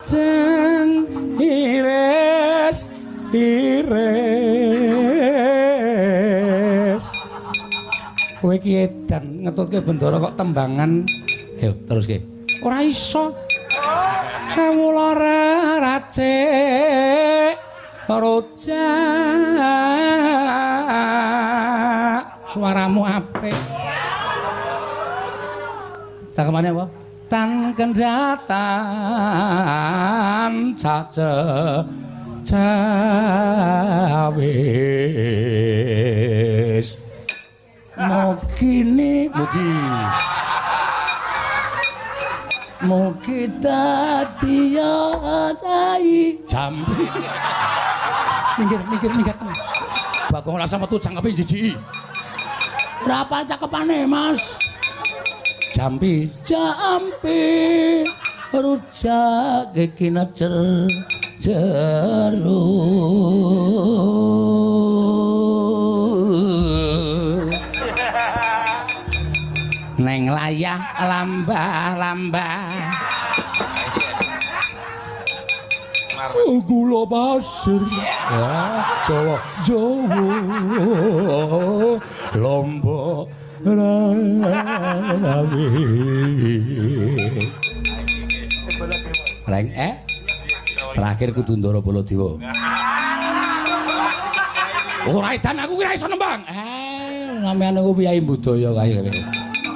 lajeng iris kowe iki edan ngetutke bendara kok tembangan ayo teruske ora iso mula racik rojak suaramu apik cakepane apa tan kendatan cawis mugi dadi adai jambi minggir Bagong rasa metu cangkepe jijiki ora apa cakepane Mas jambi rujak iki necer neng layah lambah gula pasir Jawa lombok rawi reng terakhir kudu Ndara Baladewa ora edan aku kira iso nembang sampeyan niku piyayi budaya kae